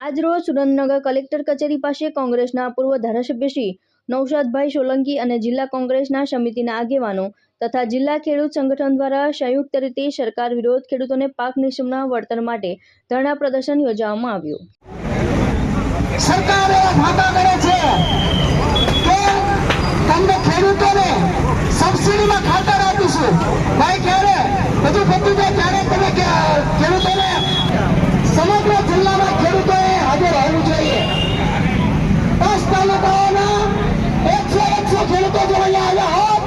આજરોજ સુરેન્દ્રનગર કલેક્ટર કચેરી પાસે કોંગ્રેસના પૂર્વ ધારાસભ્ય શ્રી નૌશાદભાઈ સોલંકી અને જિલ્લા કોંગ્રેસના સમિતિના આગેવાનો તથા જિલ્લા ખેડૂત સંગઠન દ્વારા સંયુક્ત રીતે સરકાર વિરોધ ખેડૂતોને પાક નિશમના વળતર માટે ધરણા પ્રદર્શન યોજવામાં આવ્યું। સરકાર એવા વાદા કરે છે કે તમને ખેડૂતોને સબસિડીમાં ખાતર આપીશું, ભાઈ ક્યારે બધું પતી જાય ત્યારે તમે ખેડૂતોને સમગ્ર જિલ્લામાં ખેડૂતોએ હાજર આવવું જોઈએ। 10 તાલુકાઓના 100 ખેડૂતો જો અહીંયા આવ્યા હોત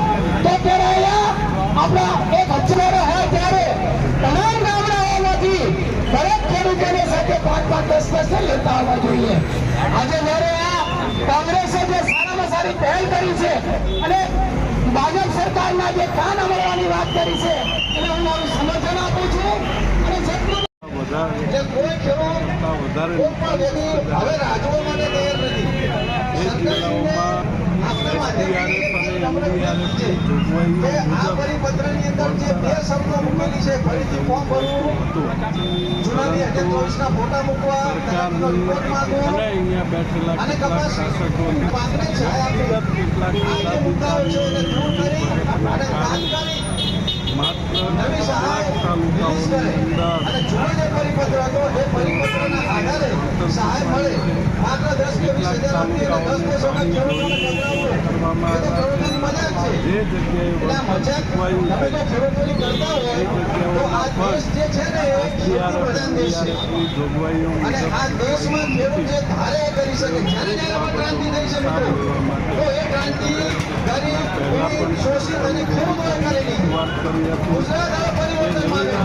તો ત્યારે અહીંયા આપણા એક હચવારો હોય ત્યારે તમામ ગામડાઓમાંથી દરેક ખેડૂતોની સાથે 5-10 લેતા આવવા જોઈએ। આજે જ્યારે આ કોંગ્રેસે જે સારામાં સારી પહેલ કરી છે અને ભાજપ સરકારના જે કાન અમલવાની વાત કરી છે એને હું મારું સમર્થન આપું છું અને જેટલું કોઈ ખેડૂત હવે રાજવો માટે તૈયાર નથી। આ પરિપત્રની અંદર જે 2 શબ્દો મૂકેલી છે, ફરીથી ફોર્મ ભરવું, જૂના 2024ના ફોટા મૂકવા, રિપોર્ટ માંગવો અને કપાસની પાકને છાયા આપવી, આ જે મુદ્દાઓ છે એને દૂર કરી અને તાત્કાલિક નવી સહાય રિલીઝ કરે અને જૂનો જે પરિપત્ર હતો એ પરિપત્રના આધારે સહાય મળે। માત્ર 10 કે 20 હજાર આપી અને 10 દેશોના ખેડૂતોને પધરાવવું એ તો ખેડૂતોની મજાક છે। એટલે આ મજાક તમે જો ખેડૂતોની કરતા હોય તો આ દેશ જે છે ને એ ખેડૂત પ્રધાન દેશ છે અને આ દેશમાં ખેડૂત જે ધારે કરી શકે, જ્યારે જ્યારે ક્રાંતિ થઈ છે મિત્રો, તો એ ક્રાંતિ ગરીબ, પીડિત, શોષિત અને ખેડૂતોએ કરેલી। ગુજરાત આ પરિવર્તન માંગે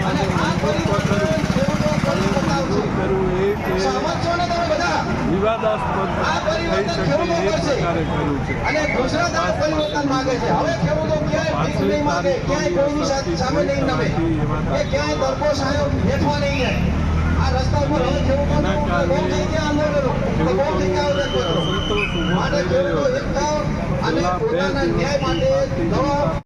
અને આ પરિવર્તન ખેડૂતો કરી બતાવશે। સમજો ને તમે બધા, આ પરિવર્તન ખેડૂતો કરશે અને ગુજરાત આ પરિવર્તન માંગે છે। હવે ખેડૂતો ક્યાંય ભીખ નહીં માંગે, ક્યાંય કોઈની સામે નહીં નમે, કે ક્યાંય તડકો છાંયો બેઠવા નહીં જાય। આ રસ્તા ઉપર હવે ખેડૂતોને બહુ જગ્યા આંદોલનો, બહુ જગ્યા આયોજન કરો માટે ખેડૂતો એક થાવ અને પોતાના ન્યાય માટે